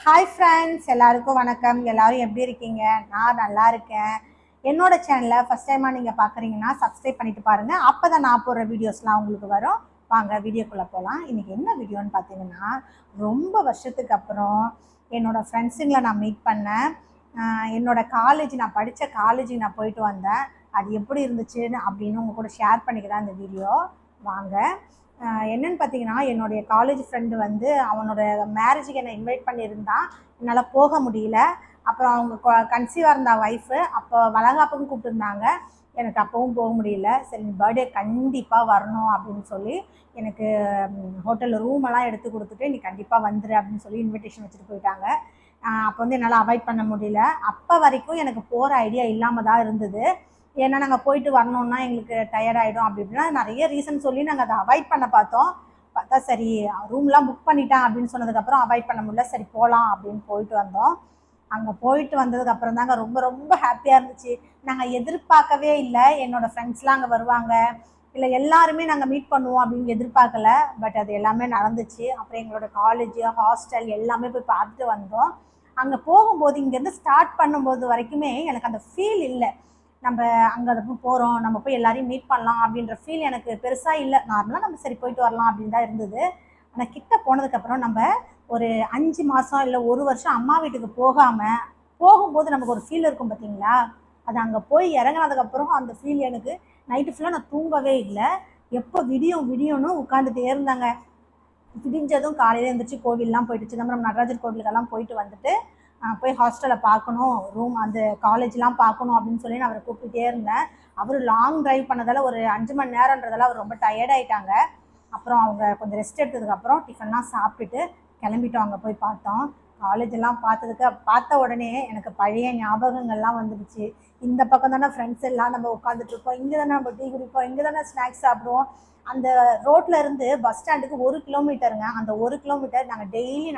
Hi friends, எல்லாருக்கும் வணக்கம். எல்லாரும் எப்படி இருக்கீங்க? நான் நல்லா இருக்கேன். என்னோட சேனலை ஃபஸ்ட் டைமாக நீங்கள் பார்க்குறீங்கன்னா சப்ஸ்கிரைப் பண்ணிட்டு பாருங்கள். அப்போ தான் நான் போடுற வீடியோஸ்லாம் உங்களுக்கு வரும். வாங்க வீடியோக்குள்ளே போகலாம். இன்றைக்கி என்ன வீடியோன்னு பார்த்தீங்கன்னா, ரொம்ப வருஷத்துக்கு அப்புறம் என்னோடய ஃப்ரெண்ட்ஸுங்களை நான் மீட் பண்ணேன். என்னோடய காலேஜ், நான் படித்த காலேஜுக்கு நான் போயிட்டு வந்தேன். அது எப்படி இருந்துச்சுன்னு அப்படின்னு உங்கள் கூட ஷேர் பண்ணிக்க தான் இந்த வீடியோ. வாங்க. என்னென்னு பார்த்தீங்கன்னா, என்னுடைய காலேஜ் ஃப்ரெண்டு வந்து அவனோட மேரேஜுக்கு என்னை இன்வைட் பண்ணியிருந்தான். என்னால் போக முடியல. அப்புறம் அவங்க கன்சீவாக இருந்தா ஒய்ஃபு. அப்போ வளகாப்புக்கும் கூப்பிட்டுருந்தாங்க. எனக்கு அப்போவும் போக முடியல. சரி, நீ பர்த்டே கண்டிப்பாக வரணும் அப்படின்னு சொல்லி எனக்கு ஹோட்டலில் ரூமெல்லாம் எடுத்து கொடுத்துட்டு, நீ கண்டிப்பாக வந்துடு அப்படின்னு சொல்லி இன்விடேஷன் வச்சுட்டு போயிட்டாங்க. அப்போ வந்து என்னால் அவாய்ட் பண்ண முடியல. அப்போ வரைக்கும் எனக்கு போகிற ஐடியா இல்லாமல் தான் இருந்தது. ஏன்னா நாங்கள் போயிட்டு வரணுன்னா எங்களுக்கு டயர்ட் ஆகிடும் அப்படி இப்படின்னா நிறைய ரீசன் சொல்லி நாங்கள் அதை அவாய்ட் பண்ண பார்த்தோம். பார்த்தா சரி, ரூம்லாம் புக் பண்ணிட்டேன் அப்படின்னு சொன்னதுக்கப்புறம் அவாய்ட் பண்ண முடியல. சரி போகலாம் அப்படின்னு போயிட்டு வந்தோம். அங்கே போயிட்டு வந்ததுக்கப்புறம் தாங்க ரொம்ப ரொம்ப ஹாப்பியாக இருந்துச்சு. நாங்கள் எதிர்பார்க்கவே இல்லை என்னோடய ஃப்ரெண்ட்ஸ்லாம் அங்கே வருவாங்க, இல்லை எல்லாருமே நாங்கள் மீட் பண்ணுவோம் அப்படின்னு எதிர்பார்க்கல. பட் அது எல்லாமே நடந்துச்சு. அப்புறம் எங்களோட காலேஜ், ஹாஸ்டல் எல்லாமே போய் பார்த்துட்டு வந்தோம். அங்கே போகும்போது இங்கேருந்து ஸ்டார்ட் பண்ணும்போது வரைக்குமே எனக்கு அந்த ஃபீல் இல்லை. நம்ம அங்கே போகிறோம், நம்ம போய் எல்லாரையும் மீட் பண்ணலாம் அப்படின்ற ஃபீல் எனக்கு பெருசாக இல்லை. நார்மலாக நம்ம சரி போயிட்டு வரலாம் அப்படின்னு தான் இருந்தது. ஆனால் கிட்ட போனதுக்கப்புறம் நம்ம ஒரு 5 மாதம் இல்லை 1 வருஷம் அம்மா வீட்டுக்கு போகாமல் போகும்போது நமக்கு ஒரு ஃபீல் இருக்கும் பார்த்தீங்களா? அது அங்கே போய் இறங்கினதுக்கப்புறம் அந்த ஃபீல் எனக்கு நைட்டு ஃபுல்லாக நான் தூங்கவே இல்லை. எப்போ விடியும்னு உட்காந்துட்டே இருந்தாங்க. விடிஞ்சதும் காலையில் எழுந்திரிச்சு கோவில்லாம் போயிட்டு சிதம்பரம் நடராஜர் கோவிலுக்கெல்லாம் போயிட்டு வந்துட்டு போய் ஹாஸ்டலை பார்க்கணும், ரூம் அந்த காலேஜ்லாம் பார்க்கணும் அப்படின்னு சொல்லி நான் அவரை கூப்பிட்டுட்டே இருந்தேன். அவர் லாங் ட்ரைவ் பண்ணதால் ஒரு 5 மணி நேரன்றதால அவர் ரொம்ப டயர்டாயிட்டாங்க. அப்புறம் அவங்க கொஞ்சம் ரெஸ்ட் எடுத்ததுக்கப்புறம் டிஃபன்லாம் சாப்பிட்டுட்டு கிளம்பிட்டோம். அங்கே போய் பார்த்தோம். காலேஜெல்லாம் பார்த்த உடனே எனக்கு பழைய ஞாபகங்கள்லாம் வந்துடுச்சு. இந்த பக்கம் தானே ஃப்ரெண்ட்ஸ் எல்லாம் நம்ம உட்காந்துட்ருப்போம், இங்கே தானே நம்ம டீ குடிப்போம், இங்கே தானே ஸ்நாக்ஸ் சாப்பிடுவோம். அந்த ரோட்டில் இருந்து பஸ் ஸ்டாண்டுக்கு 1 கிலோமீட்டருங்க. அந்த 1 கிலோமீட்டர் நாங்கள் டெய்லி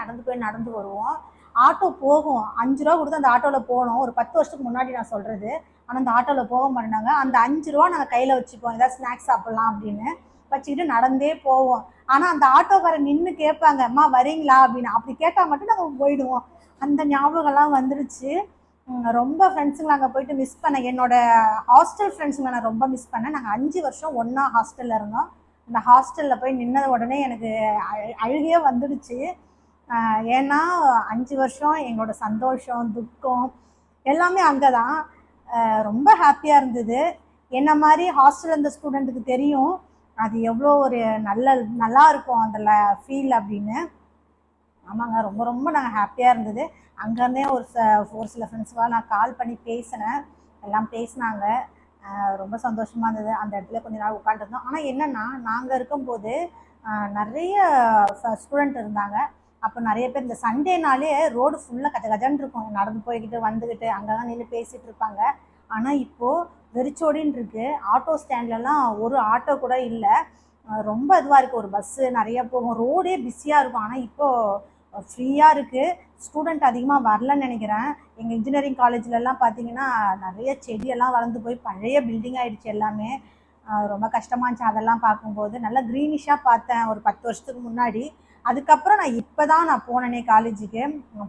நடந்து வருவோம். ஆட்டோ போகும், 5 ரூபா கொடுத்து அந்த ஆட்டோவில் போனோம். ஒரு 10 வருஷத்துக்கு முன்னாடி நான் சொல்கிறது. ஆனால் அந்த ஆட்டோவில் போக மாட்டாங்க. அந்த 5 ரூபா நாங்கள் கையில் வச்சுப்போம், ஏதாவது ஸ்நாக்ஸ் சாப்பிட்லாம் அப்படின்னு வச்சுக்கிட்டு நடந்தே போவோம். ஆனால் அந்த ஆட்டோக்காரர் நின்று கேட்பாங்க, அம்மா வரீங்களா அப்படின்னு. அப்படி கேட்டால் மட்டும் நாங்கள் போயிடுவோம். அந்த ஞாபகம்லாம் வந்துருச்சு. ரொம்ப ஃப்ரெண்ட்ஸுங்களை அங்கே போயிட்டு மிஸ் பண்ணேன். என்னோடய ஹாஸ்டல் ஃப்ரெண்ட்ஸுங்களை நான் ரொம்ப மிஸ் பண்ணேன். நாங்கள் 5 வருஷம் ஒன்றா ஹாஸ்டலில் இருந்தோம். அந்த ஹாஸ்டலில் போய் நின்னது உடனே எனக்கு அழுகையே வந்துடுச்சு. ஏன்னா 5 வருஷம் எங்களோட சந்தோஷம், துக்கம் எல்லாமே அங்கே தான். ரொம்ப ஹாப்பியாக இருந்தது. என்ன மாதிரி ஹாஸ்டல் இருந்த ஸ்டூடெண்ட்டுக்கு தெரியும் அது எவ்வளோ ஒரு நல்லா இருக்கும் அதில் ஃபீல் அப்படின்னு. ஆமாங்க, ரொம்ப ரொம்ப நாங்கள் ஹாப்பியாக இருந்தது. அங்கேருந்தே ஒரு சில ஃப்ரெண்ட்ஸ்லாம் நான் கால் பண்ணி பேசினேன். எல்லாம் பேசினாங்க. ரொம்ப சந்தோஷமாக இருந்தது. அந்த இடத்துல கொஞ்ச நாள் உட்காந்துருந்தோம். ஆனால் என்னென்னா, நாங்கள் இருக்கும்போது நிறைய ஸ்டூடெண்ட் இருந்தாங்க. அப்போ நிறைய பேர் இந்த சண்டேனாலே ரோடு ஃபுல்லாக கஜ கஜன்னு இருக்கும். நடந்து போய்கிட்டு வந்துக்கிட்டு அங்கெல்லாம் நின்று பேசிகிட்டு இருப்பாங்க. ஆனால் இப்போது வெறிச்சோடின்னு இருக்குது. ஆட்டோ ஸ்டாண்ட்லலாம் ஒரு ஆட்டோ கூட இல்லை. ரொம்ப இதுவாக இருக்குது. ஒரு பஸ்ஸு நிறைய போகும், ரோடே பிஸியாக இருக்கும். ஆனால் இப்போது ஃப்ரீயாக இருக்குது. ஸ்டூடெண்ட் அதிகமாக வரலன்னு நினைக்கிறேன். எங்கள் இன்ஜினியரிங் காலேஜ்லலாம் பார்த்தீங்கன்னா நிறைய செடியெல்லாம் வளர்ந்து போய் பழைய பில்டிங் ஆகிடுச்சு எல்லாமே. ரொம்ப கஷ்டமாக இருந்துச்சு அதெல்லாம் பார்க்கும்போது. நல்லா க்ரீனிஷாக பார்த்தேன் ஒரு 10 வருஷத்துக்கு முன்னாடி. அதுக்கப்புறம் நான் இப்போ தான் நான் போனேனே காலேஜுக்கு.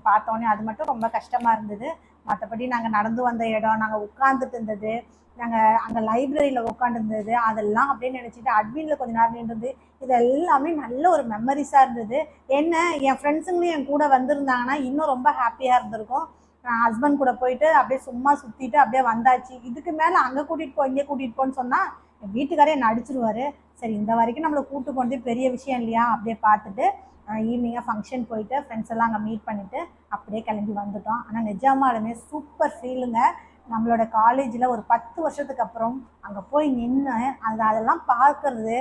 பார்த்தோன்னே அது மட்டும் ரொம்ப கஷ்டமாக இருந்தது. மற்றபடி நாங்கள் நடந்து வந்த இடம், நாங்கள் உட்காந்துட்டு இருந்தது, நாங்கள் அங்கே லைப்ரரியில் உட்காந்துருந்தது, அதெல்லாம் அப்படியே நினச்சிட்டு அட்மினில் கொஞ்சம் நேரம் நின்றுது. இது எல்லாமே நல்ல ஒரு மெமரிஸாக இருந்தது. என்ன, என் ஃப்ரெண்ட்ஸுங்களும் என் கூட வந்திருந்தாங்கன்னா இன்னும் ரொம்ப ஹாப்பியாக இருந்திருக்கும். நான் ஹஸ்பண்ட் கூட போயிட்டு அப்படியே சும்மா சுற்றிட்டு அப்படியே வந்தாச்சு. இதுக்கு மேலே அங்கே கூட்டிகிட்டு போ, இங்கே கூட்டிகிட்டு போன்னு சொன்னால் என் வீட்டுக்காரே என்னை அடிச்சிருவார். சரி, இந்த வரைக்கும் நம்மளை கூப்பிட்டு போனதே பெரிய விஷயம் இல்லையா? அப்படியே பார்த்துட்டு ஈவினிங்காக ஃபங்க்ஷன் போயிட்டு ஃப்ரெண்ட்ஸ் எல்லாம் அங்கே மீட் பண்ணிவிட்டு அப்படியே கிளம்பி வந்துட்டோம். ஆனால் நிஜமாலுமே சூப்பர் ஃபீலுங்க. நம்மளோட காலேஜில் ஒரு 10 வருஷத்துக்கு அப்புறம் அங்கே போய் நின்று அதெல்லாம் பார்க்கறது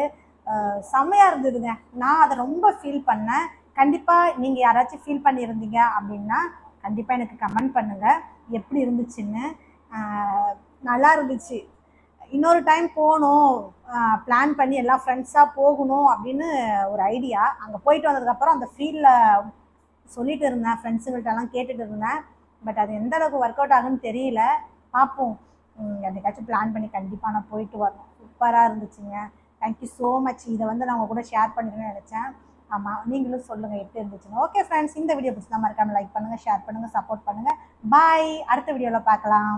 செம்மையாக இருந்ததுங்க. நான் அதை ரொம்ப ஃபீல் பண்ணேன். கண்டிப்பாக நீங்கள் யாராச்சும் ஃபீல் பண்ணியிருந்தீங்க அப்படின்னா கண்டிப்பாக எனக்கு கமெண்ட் பண்ணுங்கள் எப்படி இருந்துச்சுன்னு. நல்லா இருந்துச்சு. இன்னொரு டைம் போகணும், பிளான் பண்ணி எல்லாம் ஃப்ரெண்ட்ஸாக போகணும் அப்படின்னு ஒரு ஐடியா. அங்கே போயிட்டு வந்ததுக்கப்புறம் அந்த ஃபீலில் சொல்லிட்டு இருந்தேன், ஃப்ரெண்ட்ஸுங்கள்ட்டெல்லாம் கேட்டுட்டு இருந்தேன். பட் அது எந்த அளவுக்கு ஒர்க் அவுட் ஆகுன்னு தெரியல. பார்ப்போம். என்னைக்காச்சும் பிளான் பண்ணி கண்டிப்பாக நான் போயிட்டு வரணும். சூப்பராக இருந்துச்சுங்க. Thank you so much. இதை வந்து நான் உங்கள் கூட ஷேர் பண்ணிக்கணும்னு நினச்சேன். ஆமாம், நீங்களும் சொல்லுங்கள் எப்படி இருந்துச்சுன்னு. ஓகே ஃப்ரெண்ட்ஸ், இந்த வீடியோ பிடிச்சா மறக்காமல் லைக் பண்ணுங்கள், ஷேர் பண்ணுங்கள், சப்போர்ட் பண்ணுங்கள். பாய். அடுத்த வீடியோவில் பார்க்கலாம்.